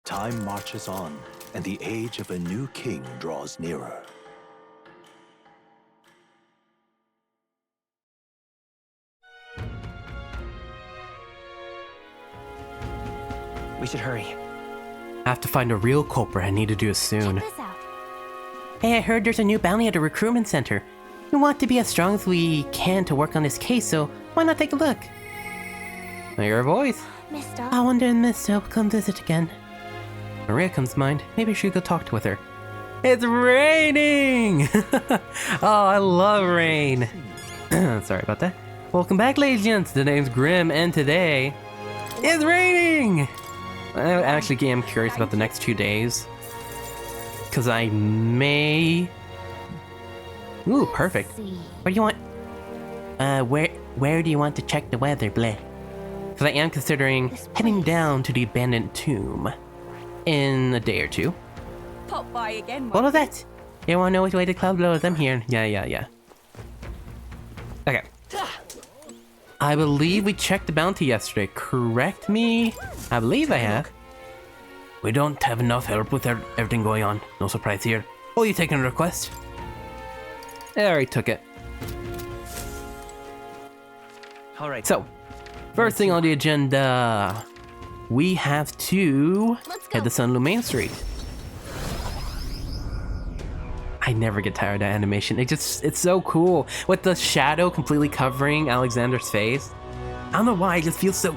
Time marches on, and the age of a new king draws nearer. We should hurry. I have to find a real culprit. I need to do it soon. Check this out. Hey, I heard there's a new bounty at the recruitment center. We want to be as strong as we can to work on this case, so why not take a look? I hear a voice. Mister. I wonder if Miss will come visit again. Maria comes to mind. Maybe I should go talk with her. It's raining! Oh, I love rain. Sorry about that. Welcome back, ladies and gents. The name's Grimm, and today it's raining! I actually am curious about the next 2 days. Because I may... Ooh, perfect. Where do you want... where do you want to check the weather, Bleh? Because I am considering heading down to the abandoned tomb in a day or two. Pop by again. What was that? You want to know which way the cloud blows? I'm here. Yeah. Okay. I believe we checked the bounty yesterday. Correct me? I believe I have. We don't have enough help with everything going on. No surprise here. Oh, you taking a request? I already took it. Alright. So, first thing on the agenda. We have to head to Sunlu Main Street. I never get tired of that animation. It's so cool. With the shadow completely covering Alexander's face. I don't know why, it just feels so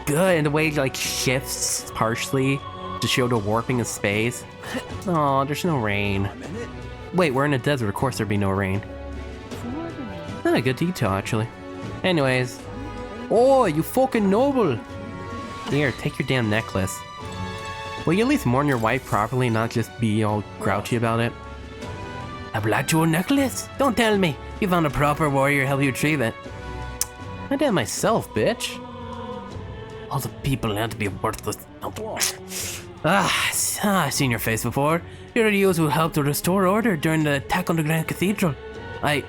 good. And the way it like shifts partially to show the warping of space. Oh, there's no rain. Wait, we're in a desert, of course there'd be no rain. Not a good detail, actually. Anyways. Oh, you fucking noble! Here, take your damn necklace. Will you at least mourn your wife properly and not just be all grouchy about it? A black jewel necklace? Don't tell me! You found a proper warrior to help you retrieve it. I did it myself, bitch. All the people had to be worthless. I've seen your face before. You're the youth who helped to restore order during the attack on the Grand Cathedral. I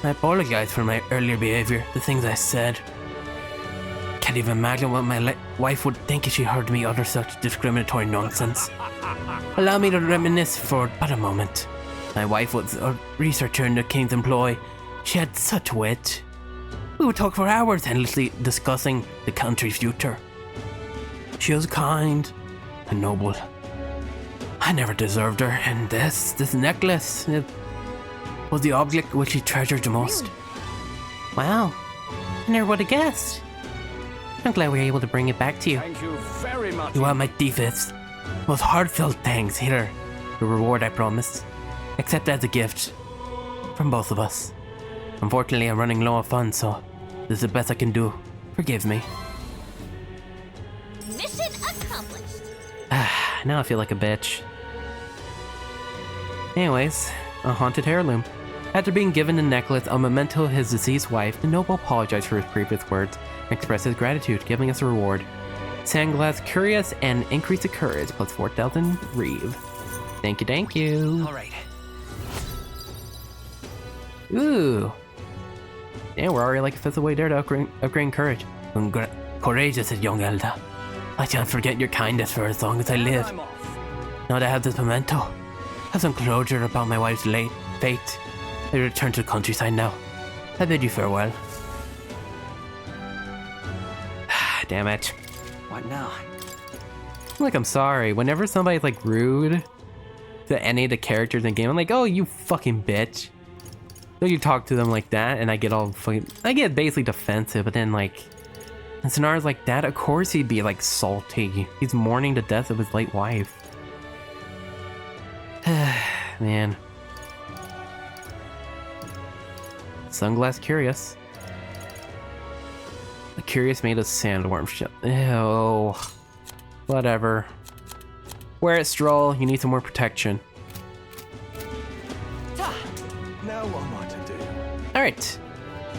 apologize for my earlier behavior, the things I said. Can't even imagine what my wife would think if she heard me utter such discriminatory nonsense. Allow me to reminisce for but a moment. My wife was a researcher in the king's employ. She had such wit. We would talk for hours endlessly discussing the country's future. She was kind and noble. I never deserved her, and this necklace, it was the object which she treasured the most. Wow, I never would have guessed. I'm glad we were able to bring it back to you. Thank you very much. You are my deepest, most heartfelt thanks. Here, the reward I promised. Accept as a gift from both of us. Unfortunately, I'm running low on funds, so this is the best I can do. Forgive me. Mission accomplished. Now I feel like a bitch. Anyways, a haunted heirloom. After being given the necklace, a memento of his deceased wife, the noble apologized for his previous words and expressed his gratitude, giving us a reward. Sandglass Curious and Increase the Courage plus 4,000 Reeve. Thank you. Alright. Ooh. Yeah, we're already like a fifth away there to upgrade courage. Courageous, said young Elda. I shan't forget your kindness for as long as I live. I'm off. Now that I have this memento, have some closure about my wife's late fate. I return to the countryside now. I bid you farewell. Damn it. What now? Like, I'm sorry. Whenever somebody's like rude to any of the characters in the game, I'm like, oh, you fucking bitch. So you talk to them like that, and I get basically defensive, but then like, in scenarios like that, of course he'd be like salty. He's mourning the death of his late wife. Man. Sunglass Curious. The Curious made of sandworm shit. Ew. Whatever. Wear it, Stroll. You need some more protection. Now what am I to do? Alright.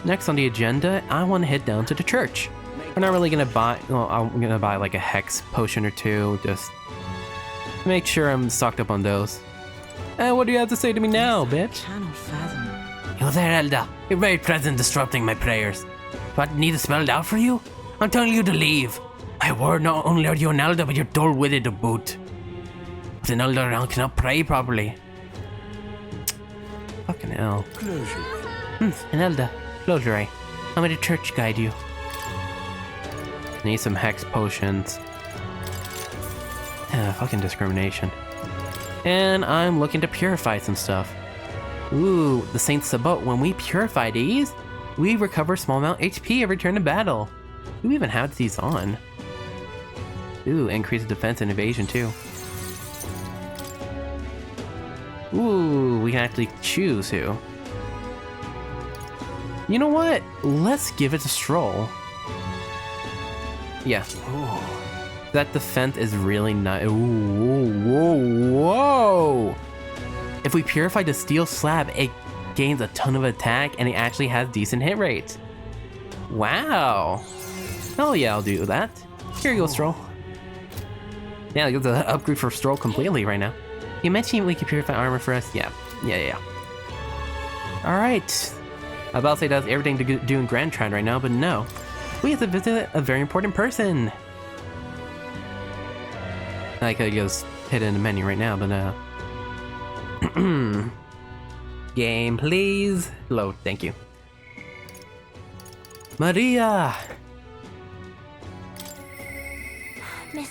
Next on the agenda, I want to head down to the church. We're not really gonna buy... Well, I'm gonna buy like a hex potion or two. Just to make sure I'm stocked up on those. What do you have to say to me now, bitch? Cannot fathom. You there, Elda. You're very present disrupting my prayers. Do I need to spell it out for you? I'm telling you to leave. I were not only are you an elder, but you're dull-witted to boot. With an elder around cannot pray properly. Fucking hell. An elder. Close your eye. I'm at a church guide you. Need some hex potions. Fucking discrimination. And I'm looking to purify some stuff. Ooh, the Saints Sabot. When we purify these, we recover a small amount HP every turn of battle. We even have these on. Ooh, increase defense and evasion too. Ooh, we can actually choose who. You know what? Let's give it a stroll. Yeah. Ooh. That defense is really nice. Ooh, whoa. If we purify the steel slab, it gains a ton of attack and it actually has decent hit rates. Wow. Oh yeah, I'll do that. Here you go, Stroll. Yeah, get the upgrade for Stroll completely right now. You mentioned we could purify armor for us? Yeah. Alright. I was about to say that's everything to do in Grand Trend right now, but no. We have to visit a very important person. I could just hit it in the menu right now, but game, please. Load, thank you. Maria! Miss.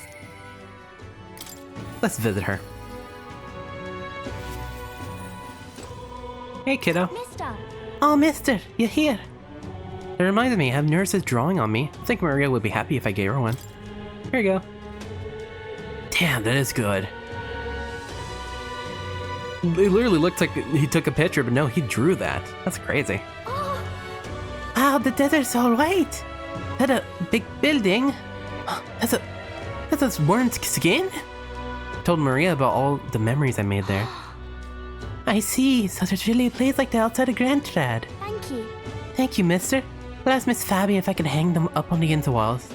Let's visit her. Hey, kiddo. Mister. Oh, mister, you're here. It reminded me, I have nurses drawing on me. I think Maria would be happy if I gave her one. Here you go. Damn, that is good. It literally looked like he took a picture, but no, he drew that. That's crazy. Oh. Wow, the desert's all right. That a big building? That's a worm's skin? Told Maria about all the memories I made there. I see, so there's really a place like that outside of Grand Trad. Thank you. Thank you, mister. I'll ask Miss Fabi if I can hang them up on the ends of walls.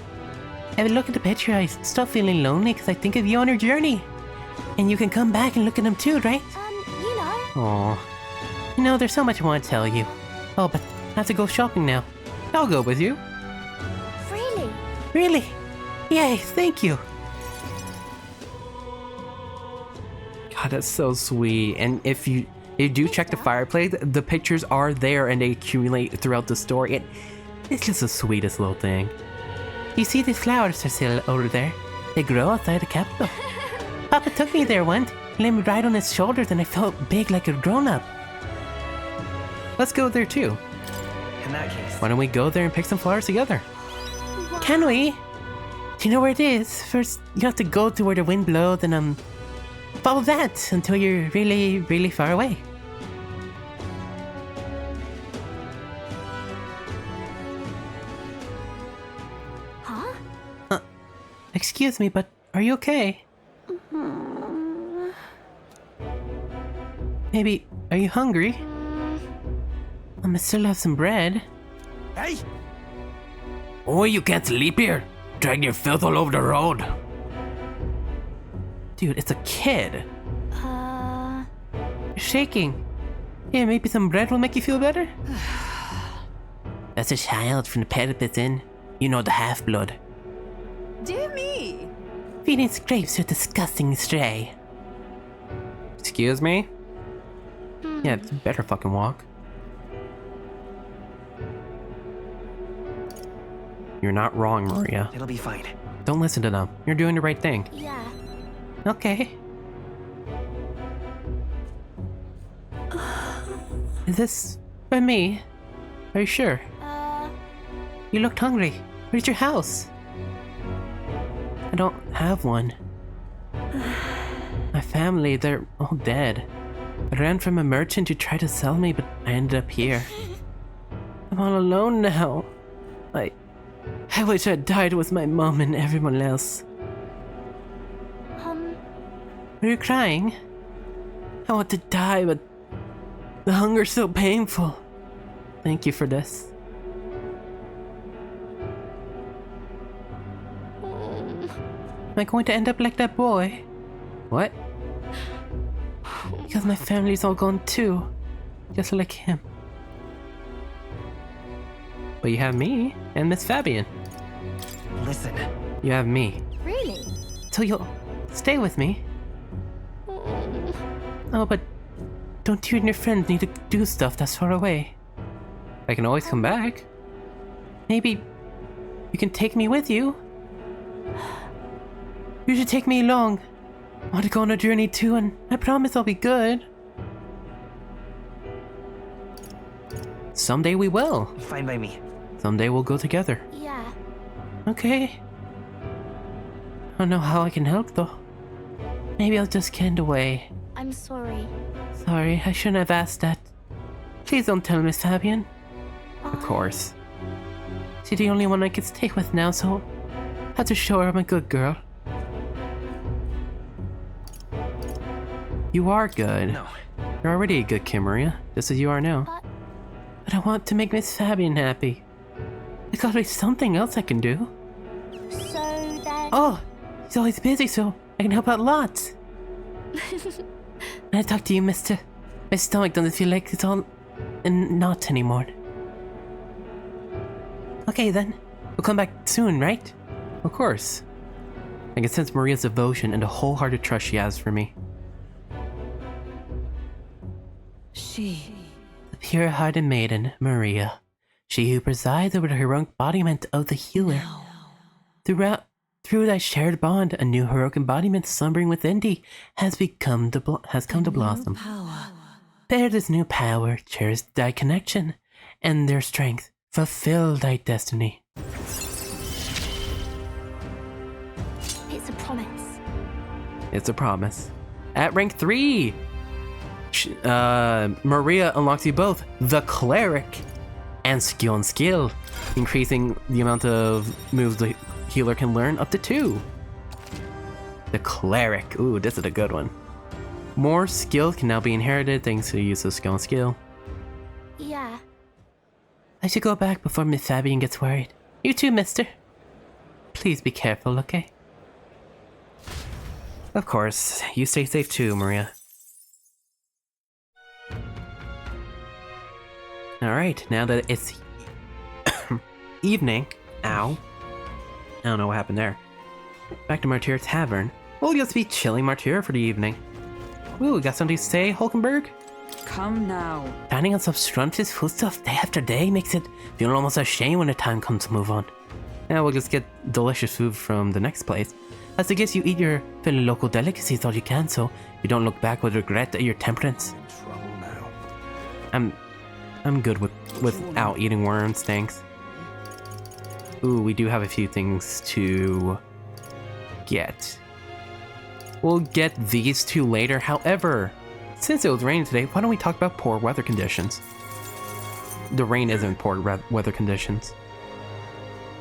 Have a look at the picture, I'm still feeling lonely because I think of you on your journey. And you can come back and look at them too, right? You know. Aw. You know, there's so much I want to tell you. Oh, but I have to go shopping now. I'll go with you. Really? Really? Yay, thank you. God, that's so sweet. And if you do check the fireplace, the pictures are there and they accumulate throughout the story. It's just the sweetest little thing. You see these flowers are still over there? They grow outside the capital. Papa took me there once, laid me right on his shoulders, and I felt big like a grown-up. Let's go there too. In that case. Why don't we go there and pick some flowers together? Wow. Can we? Do you know where it is? First, you have to go to where the wind blows and follow that until you're really, really far away. Huh? Excuse me, but are you okay? Maybe, are you hungry? I still have some bread. Hey! Oh, you can't sleep here. Drag your filth all over the road. Dude, it's a kid. You're shaking. Yeah, maybe some bread will make you feel better? That's a child from the Pedipits Inn. You know, the half-blood. Dear me. Feeding scrapes to a disgusting stray. Excuse me? Yeah, it's better fucking walk. You're not wrong, Maria. It'll be fine. Don't listen to them. You're doing the right thing. Yeah. Okay. Is this by me? Are you sure? You looked hungry. Where's your house? I don't have one. My family, they're all dead. I ran from a merchant who tried to sell me, but I ended up here. I'm all alone now. I wish I died with my mom and everyone else. Are you crying? I want to die, but the hunger's so painful. Thank you for this. Am I going to end up like that boy? What? Because my family's all gone too. Just like him. But you have me and Miss Fabian. Listen, You have me. Really? So you'll stay with me? Oh, but don't you and your friends need to do stuff that's far away? I can always come back. Maybe you can take me with you? You should take me along. I want to go on a journey too, and I promise I'll be good. Someday we will. Fine by me. Someday we'll go together. Yeah. Okay. I don't know how I can help though. Maybe I'll just get away. I'm sorry. Sorry, I shouldn't have asked that. Please don't tell Miss Fabian. Of course. She's the only one I can stay with now, so I have to show her I'm a good girl. You are good. No. You're already a good kid, Maria, just as you are now. But I want to make Miss Fabian happy. There's gotta be something else I can do. So then... Oh, she's always busy, so I can help out lots. When I talk to you, mister, my stomach doesn't feel like it's all in knots anymore. Okay then, we'll come back soon, right? Of course. I can sense Maria's devotion and the wholehearted trust she has for me. She. The pure-hearted maiden, Maria. She who presides over the heroic embodiment of the healer. Through thy shared bond, a new heroic embodiment slumbering within thee has come to blossom. Bear this new power, cherish thy connection, and their strength. Fulfill thy destiny. It's a promise. It's a promise. At rank 3, Maria unlocks you both the Cleric and Skill, increasing the amount of moves the healer can learn up to 2. The Cleric. Ooh, this is a good one. More skill can now be inherited thanks to the use of Skill. Yeah. I should go back before Miss Fabian gets worried. You too, mister. Please be careful, okay? Of course. You stay safe too, Maria. Alright, now that it's evening. Ow. I don't know what happened there. Back to Martyr Tavern. We'll just be chilling Martyr for the evening. Ooh, got something to say, Hulkenberg? Come now. Standing on some scrumptious foodstuff day after day makes it feel almost ashamed when the time comes to move on. Now we'll just get delicious food from the next place. As I guess you eat your fill of local delicacies all you can, so you don't look back with regret at your temperance. In trouble now. I'm good without eating worms, thanks. Ooh, we do have a few things to get. We'll get these two later. However, since it was raining today, why don't we talk about poor weather conditions? The rain isn't poor weather conditions.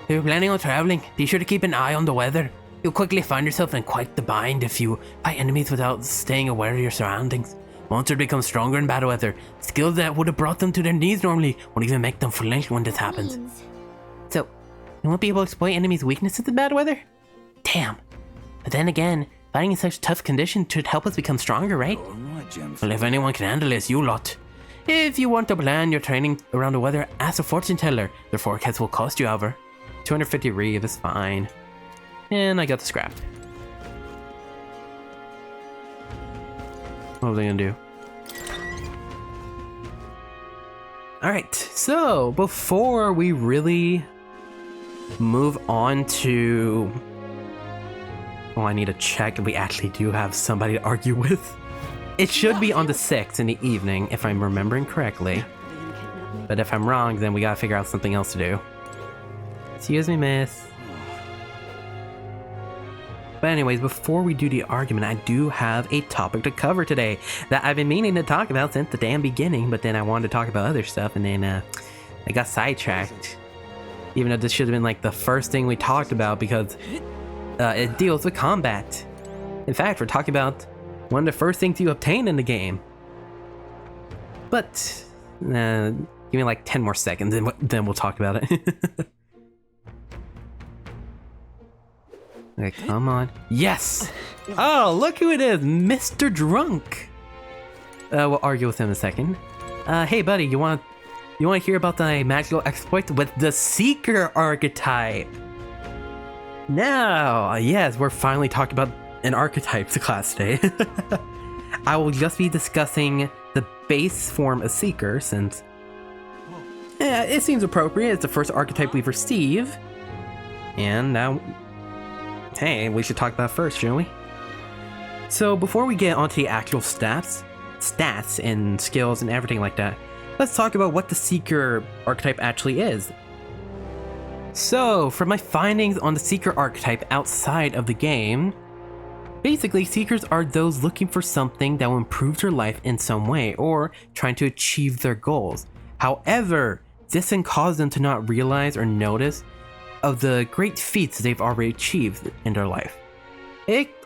If you're planning on traveling, be sure to keep an eye on the weather. You'll quickly find yourself in quite the bind if you fight enemies without staying aware of your surroundings. Monsters become stronger in bad weather. Skills that would have brought them to their knees normally won't even make them flinch when this happens. So, you won't be able to exploit enemies' weaknesses in bad weather? Damn. But then again, fighting in such tough conditions should help us become stronger, right? All right, gents. Well, if anyone can handle this, you lot. If you want to plan your training around the weather, ask a fortune teller. Their forecast will cost you, however. 250 reeve is fine. And I got the scrap. What was I gonna do? Alright, so before we really move on to... Oh, I need to check if we actually do have somebody to argue with. It should be on the 6th in the evening, if I'm remembering correctly. But if I'm wrong, then we gotta figure out something else to do. Excuse me, miss. But anyways, before we do the argument, I do have a topic to cover today that I've been meaning to talk about since the damn beginning, but then I wanted to talk about other stuff, and then I got sidetracked. Even though this should have been like the first thing we talked about, because it deals with combat. In fact, we're talking about one of the first things you obtain in the game. But, give me like 10 more seconds, and then we'll talk about it. Okay, come on. Yes! Oh, look who it is! Mr. Drunk! We'll argue with him in a second. Hey buddy, you want to hear about the magical exploit with the Seeker Archetype? Now, yes, we're finally talking about an archetypes class today. I will just be discussing the base form of Seeker since it seems appropriate. It's the first archetype we've received. And now, hey, we should talk about it first, shouldn't we? So before we get onto the actual stats and skills and everything like that, let's talk about what the Seeker archetype actually is. So, from my findings on the Seeker archetype outside of the game, basically Seekers are those looking for something that will improve their life in some way or trying to achieve their goals. However, this can cause them to not realize or notice of the great feats they've already achieved in their life.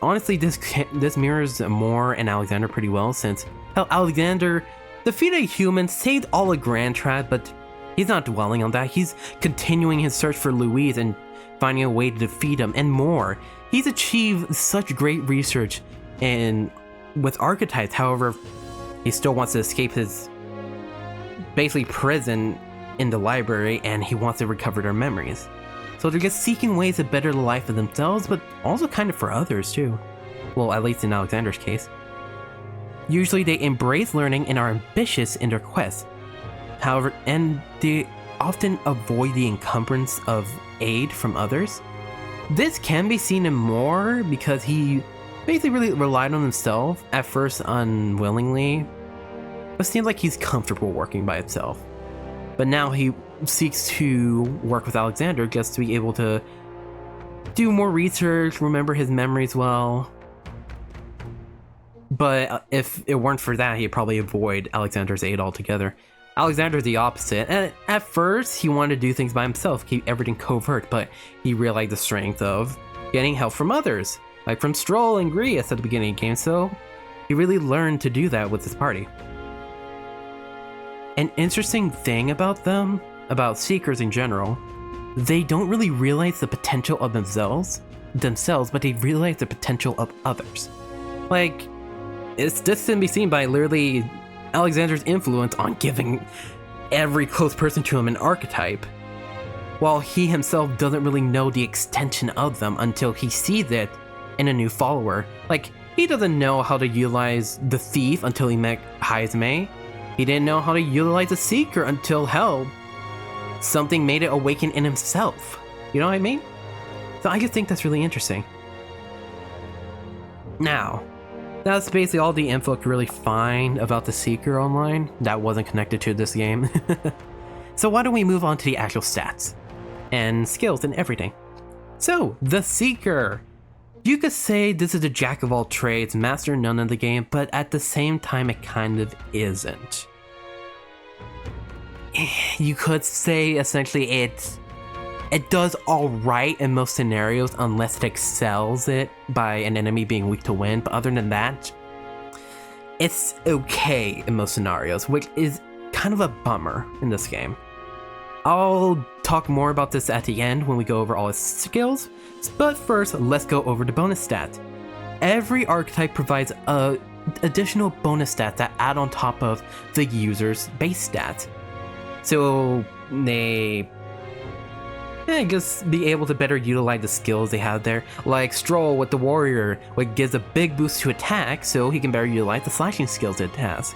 Honestly, this mirrors Moore and Alexander pretty well, since how Alexander defeated a human, saved all of Grand Trad, but he's not dwelling on that. He's continuing his search for Louise and finding a way to defeat him, and more. He's achieved such great research with archetypes. However, he still wants to escape his basically prison in the library, and he wants to recover their memories. So they're just seeking ways to better the life of themselves, but also kind of for others too. Well, at least in Alexander's case. Usually they embrace learning and are ambitious in their quests. However, and they often avoid the encumbrance of aid from others. This can be seen in Moore because he basically really relied on himself, at first unwillingly, but seems like he's comfortable working by himself. But now he seeks to work with Alexander just to be able to do more research, remember his memories well. But if it weren't for that, he'd probably avoid Alexander's aid altogether. Alexander's the opposite, and at first he wanted to do things by himself, keep everything covert, but he realized the strength of getting help from others, like from Stroll and Grius at the beginning of the game, so he really learned to do that with his party. An interesting thing about them, about Seekers in general, they don't really realize the potential of themselves, but they realize the potential of others. Like, this can be seen by literally Alexander's influence on giving every close person to him an archetype, while he himself doesn't really know the extension of them until he sees it in a new follower. Like, he doesn't know how to utilize the Thief until he met Heisme. He didn't know how to utilize a Seeker until, hell, something made it awaken in himself. You know what I mean? So I just think that's really interesting. Now, that's basically all the info I could really find about the Seeker online that wasn't connected to this game. So why don't we move on to the actual stats and skills and everything. So, the Seeker. You could say this is a jack of all trades, master of none of the game, but at the same time it kind of isn't. You could say essentially it does alright in most scenarios unless it excels it by an enemy being weak to win, but other than that, it's okay in most scenarios, which is kind of a bummer in this game. I'll talk more about this at the end when we go over all its skills, but first let's go over the bonus stats. Every archetype provides additional bonus stats that add on top of the user's base stats. So they just be able to better utilize the skills they have there, like Stroll with the Warrior, which gives a big boost to attack so he can better utilize the slashing skills it has.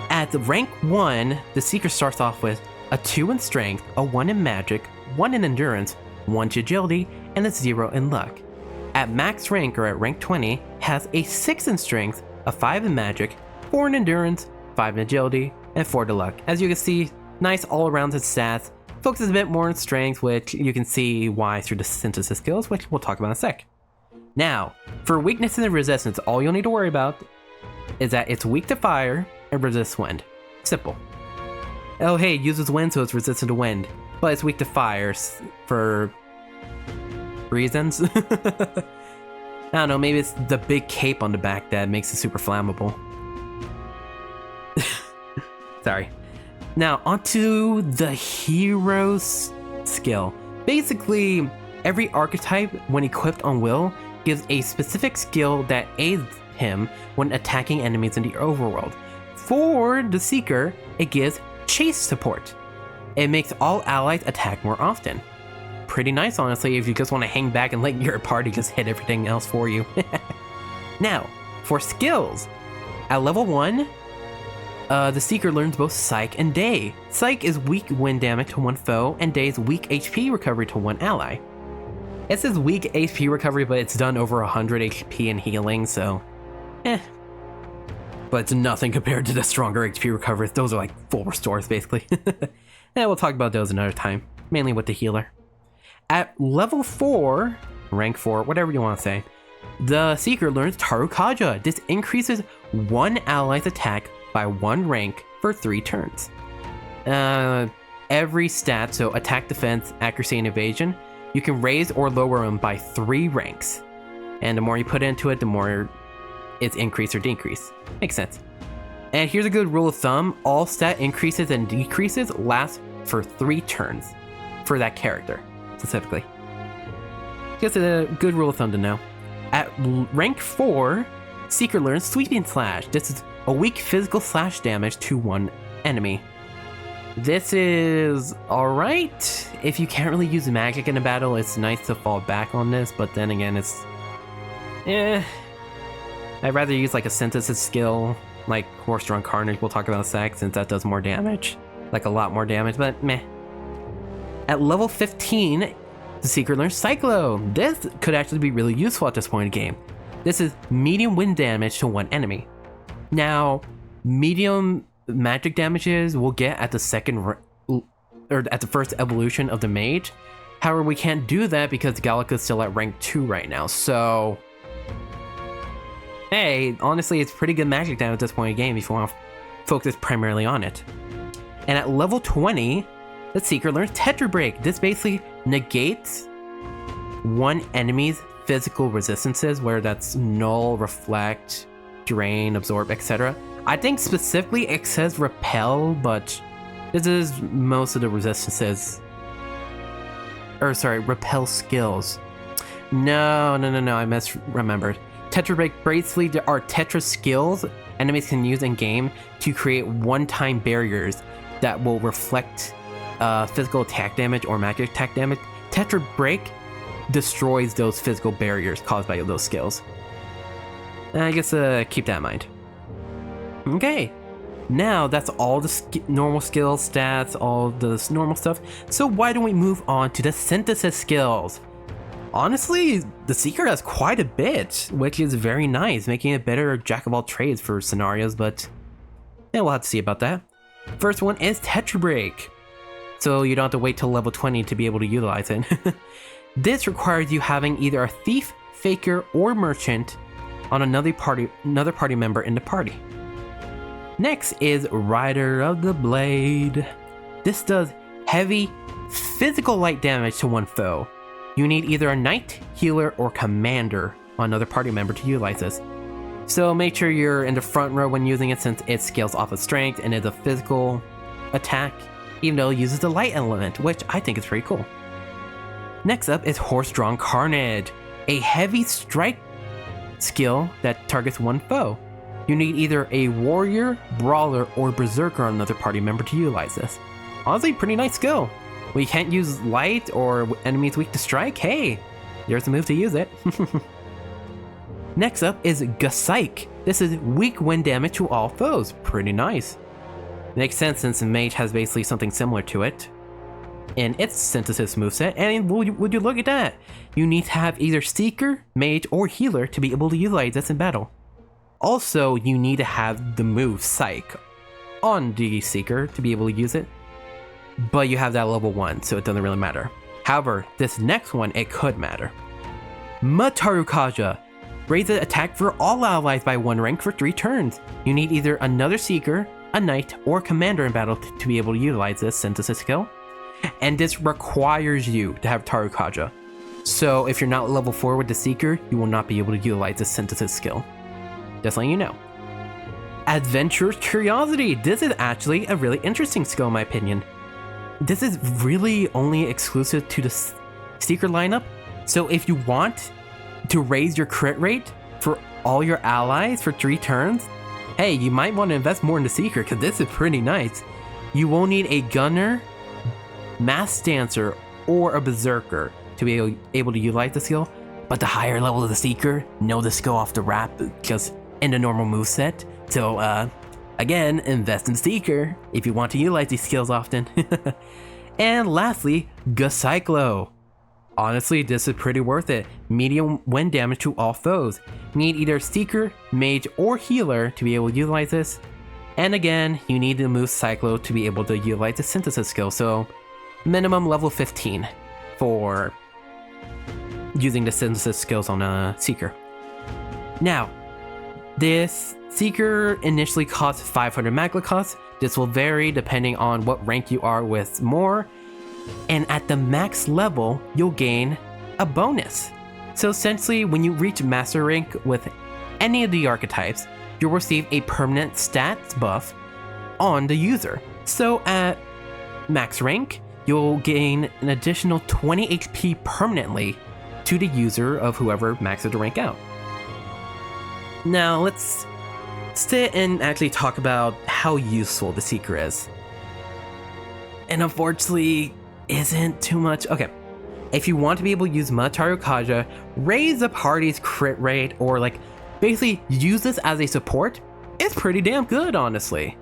At rank 1, the Seeker starts off with a 2 in strength, a 1 in magic, 1 in endurance, 1 to agility, and a 0 in luck. At max rank, or at rank 20, has a 6 in strength, a 5 in magic, 4 in endurance, 5 in agility, and 4 to luck. As you can see, nice all-around stats. Focuses a bit more on strength, which you can see why through the synthesis skills, which we'll talk about in a sec. Now, for weakness and resistance, all you'll need to worry about is that it's weak to fire and resists wind. Simple. Oh hey, it uses wind, so it's resistant to wind, but it's weak to fire for reasons. I don't know, maybe it's the big cape on the back that makes it super flammable. Sorry. Now, onto the hero's skill. Basically, every archetype, when equipped on Will, gives a specific skill that aids him when attacking enemies in the overworld. For the Seeker, it gives chase support. It makes all allies attack more often. pretty nice, honestly, if you just want to hang back and let your party just hit everything else for you. Now, for skills. At level 1, the Seeker learns both Psych and Day. Psych is weak wind damage to one foe, and Day is weak HP recovery to one ally. It says weak HP recovery, but it's done over 100 HP in healing, so but it's nothing compared to the stronger HP recoveries. Those are like full restores, basically. We'll talk about those another time, mainly with the healer. At level 4, rank 4, whatever you want to say, the Seeker learns Tarukaja. This increases one ally's attack by 1 rank for 3 turns. Every stat, so attack, defense, accuracy, and evasion, you can raise or lower them by 3 ranks. And the more you put into it, the more it's increase or decrease. Makes sense. And here's a good rule of thumb. All stat increases and decreases last for 3 turns for that character, specifically. Just a good rule of thumb to know. At rank 4, Seeker learns Sweeping Slash. This is a weak physical slash damage to one enemy. This is alright. If you can't really use magic in a battle, it's nice to fall back on this, but then again, it's... I'd rather use like a synthesis skill, like Horse-Drawn Carnage, we'll talk about in a sec, since that does more damage. Like a lot more damage, but meh. At level 15, the Seeker learns Cyclo. This could actually be really useful at this point in the game. This is medium wind damage to one enemy. Now, medium magic damages we'll get at the at the first evolution of the mage. However, we can't do that because Gallica's still at rank 2 right now, so... Hey, honestly, it's pretty good magic damage at this point in the game if you want to focus primarily on it. And at level 20, the Seeker learns Tetra Break. This basically negates one enemy's physical resistances, whether that's null, reflect, drain, absorb, etc. I think specifically it says repel, but this is most of the resistances. Or sorry, repel skills. No, I misremembered. Tetra Break basically are Tetra skills enemies can use in game to create one-time barriers that will reflect physical attack damage or magic attack damage. Tetra Break destroys those physical barriers caused by those skills. I guess keep that in mind. Okay, now that's all the normal skill stats, all the normal stuff. So why don't we move on to the synthesis skills? Honestly, the Seeker has quite a bit, which is very nice, making it better jack of all trades for scenarios, but yeah, we'll have to see about that. First one is Tetra Break, so you don't have to wait till level 20 to be able to utilize it. This requires you having either a thief, faker, or merchant on another party member in the party. Next is Rider of the Blade. This does heavy physical light damage to one foe. You need either a knight, healer, or commander on another party member to utilize this. So make sure you're in the front row when using it, since it scales off of strength and is a physical attack, even though it uses the light element, which I think is pretty cool. Next up is Horse-Drawn Carnage, a heavy strike skill that targets one foe. You need either a warrior, brawler, or berserker on another party member to utilize this. Honestly, pretty nice skill. When you can't use light or enemies weak to strike, hey, there's a move to use it. Next up is Psych. This is weak wind damage to all foes. Pretty nice. Makes sense since Mage has basically something similar to it in its synthesis moveset, and would you look at that? You need to have either Seeker, Mage, or Healer to be able to utilize this in battle. Also, you need to have the move Psych on the Seeker to be able to use it, but you have that level 1, so it doesn't really matter. However, this next one, it could matter. Matarukaja. Raise the attack for all allies by 1 rank for 3 turns. You need either another Seeker, a Knight, or a Commander in battle to be able to utilize this synthesis skill. And this requires you to have Tarukaja. So if you're not level 4 with the Seeker, you will not be able to utilize this synthesis skill. Just letting you know. Adventurer's Curiosity. This is actually a really interesting skill in my opinion. This is really only exclusive to the Seeker lineup. So if you want to raise your crit rate for all your allies for 3 turns, hey, you might want to invest more in the Seeker because this is pretty nice. You won't need a Gunner, Mass Dancer, or a berserker to be able to utilize the skill. But the higher level of the Seeker know the skill off the rap just in the normal moveset. So again, invest in Seeker if you want to utilize these skills often. And lastly, Cyclo. Honestly, this is pretty worth it. Medium wind damage to all foes. Need either Seeker, Mage, or Healer to be able to utilize this. And again, you need to move Cyclo to be able to utilize the Synthesis skill, so minimum level 15 for using the Synthesis skills on a Seeker. Now, this Seeker initially costs 500 magla cost. This will vary depending on what rank you are with more. And at the max level, you'll gain a bonus. So essentially, when you reach master rank with any of the archetypes, you'll receive a permanent stats buff on the user. So at max rank, you'll gain an additional 20 HP permanently to the user of whoever maxes the rank out. Now let's sit and actually talk about how useful the Seeker is. And unfortunately, isn't too much. Okay, if you want to be able to use Mataru Kaja, raise the party's crit rate, or like basically use this as a support, it's pretty damn good, honestly.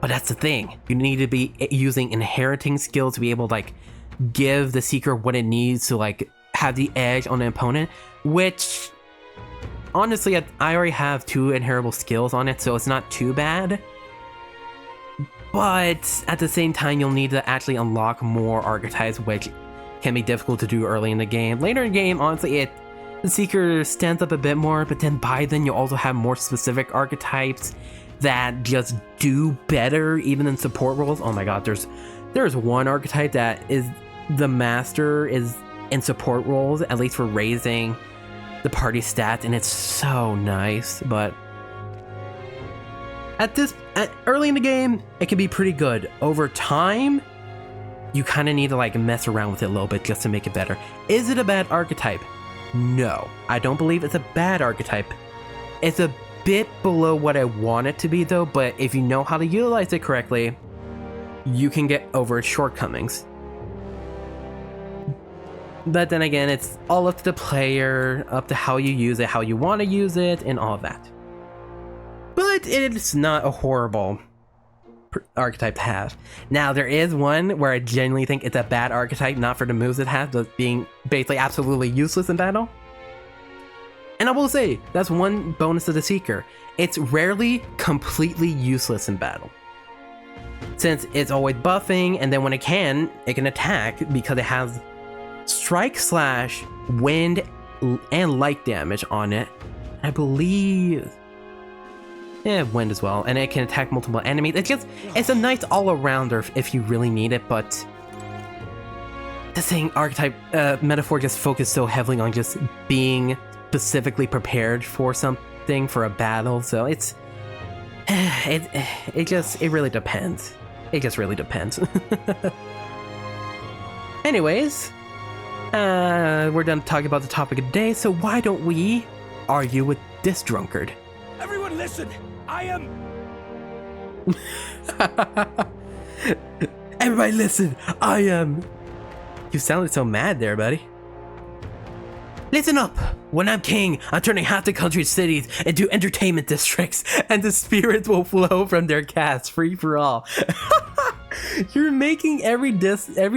But that's the thing, you need to be using inheriting skills to be able to like give the Seeker what it needs to like have the edge on the opponent, which honestly I already have 2 inheritable skills on it, so it's not too bad. But at the same time, you'll need to actually unlock more archetypes, which can be difficult to do early in the game. Later in the game, honestly, the Seeker stands up a bit more, but then by then you'll also have more specific archetypes that just do better even in support roles. Oh my god, there's one archetype that is the master is in support roles, at least for raising the party stats, and it's so nice. But early in the game, it can be pretty good. Over time, you kind of need to like mess around with it a little bit just to make it better. Is it a bad archetype? No, I don't believe it's a bad archetype. It's a bit below what I want it to be though, but if you know how to utilize it correctly, you can get over its shortcomings. But then again, it's all up to the player, up to how you use it, how you want to use it, and all of that. But it's not a horrible archetype to have. Now, there is one where I genuinely think it's a bad archetype, not for the moves it has, but being basically absolutely useless in battle. And I will say, that's one bonus of the Seeker. It's rarely completely useless in battle, since it's always buffing, and then when it can attack because it has strike slash wind and light damage on it. I believe wind as well, and it can attack multiple enemies. It's a nice all-arounder if you really need it. But the thing, archetype Metaphor just focused so heavily on just being specifically prepared for something, for a battle, so it really depends. It just really depends. Anyways, we're done talking about the topic of the day, so why don't we argue with this drunkard? Everyone listen! I am... Everybody listen! I am... You sounded so mad there, buddy. Listen up! When I'm king, I'm turning half the country's cities into entertainment districts, and the spirits will flow from their casts free for all. You're making every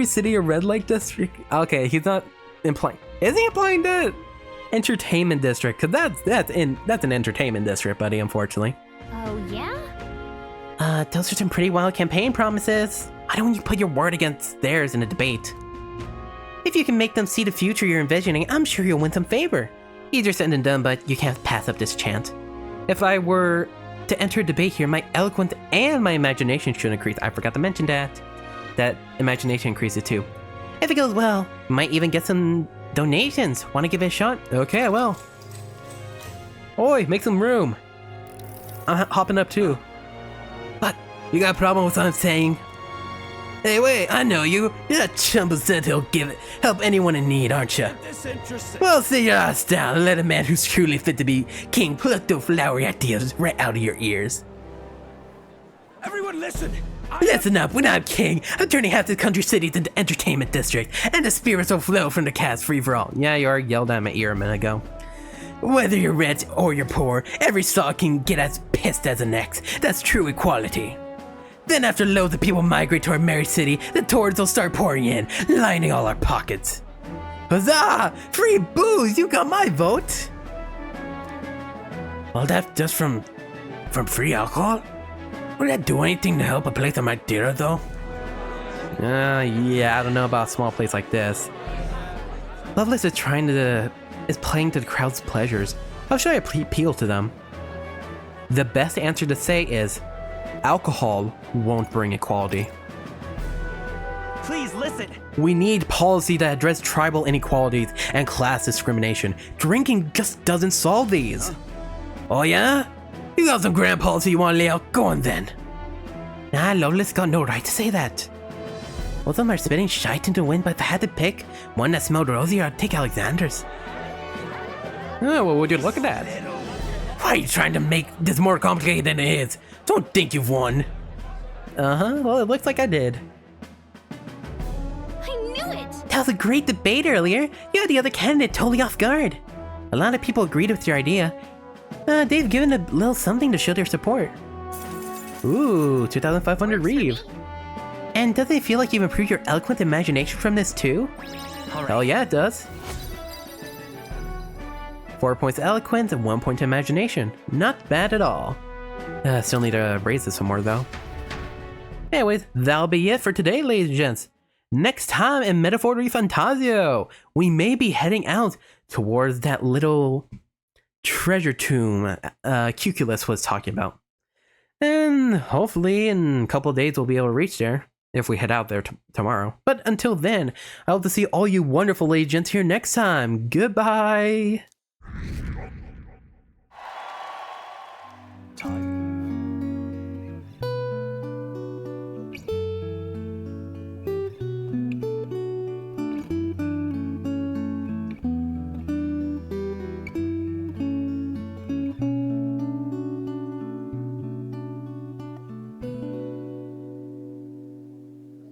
city a red light district? Okay, he's not implying. Is he implying that entertainment district? Cause that's an entertainment district, buddy. Unfortunately. Oh yeah? Those are some pretty wild campaign promises. Why don't you put your word against theirs in a debate? If you can make them see the future you're envisioning, I'm sure you'll win some favor. Easier said than done, but you can't pass up this chance. If I were to enter a debate here, my eloquence and my imagination should increase. I forgot to mention that. That imagination increases too. If it goes well, you might even get some donations. Want to give it a shot? Okay, I will. Oi, make some room. I'm hopping up too. What? You got a problem with what I'm saying? Hey, wait, I know you. You're that chump who said he'll help anyone in need, aren't you? Well, sit your ass down and let a man who's truly fit to be king pluck those flowery ideas right out of your ears. Everyone listen! Listen up, when I'm king, I'm turning half the country cities into entertainment district, and the spirits will flow from the cast free for all. Yeah, you already yelled at my ear a minute ago. Whether you're rich or you're poor, every soul can get as pissed as the next. That's true equality. Then after loads of people migrate to our merry city, the tourists will start pouring in, lining all our pockets. Huzzah! Free booze! You got my vote! Well, that's just from free alcohol? Would that do anything to help a place like Madeira, though? Yeah, I don't know about a small place like this. Lovelace is playing to the crowd's pleasures. How should I appeal to them? The best answer to say is, alcohol won't bring equality. Please listen. We need policy that address tribal inequalities and class discrimination. Drinking just doesn't solve these. Oh yeah? You got some grand policy you want to lay out? Go on then. Nah, Lovelace got no right to say that. Both of them are spitting shite into the wind, but if I had to pick one that smelled rosy, I'd take Alexander's. Oh, well, would you look at that? Why are you trying to make this more complicated than it is? Don't think you've won. Well, it looks like I did. I knew it! That was a great debate earlier. You had the other candidate totally off guard. A lot of people agreed with your idea. They've given a little something to show their support. Ooh, 2,500 Reeve. And does it feel like you've improved your eloquent imagination from this too? Hell yeah, it does. 4 points eloquence and 1 point imagination. Not bad at all. Still need to raise this some more though. Anyways, that'll be it for today, ladies and gents. Next time in Metaphor Refantazio, we may be heading out towards that little treasure tomb Cuculus was talking about. And hopefully in a couple of days we'll be able to reach there, if we head out there tomorrow. But until then, I hope to see all you wonderful ladies and gents here next time. Goodbye!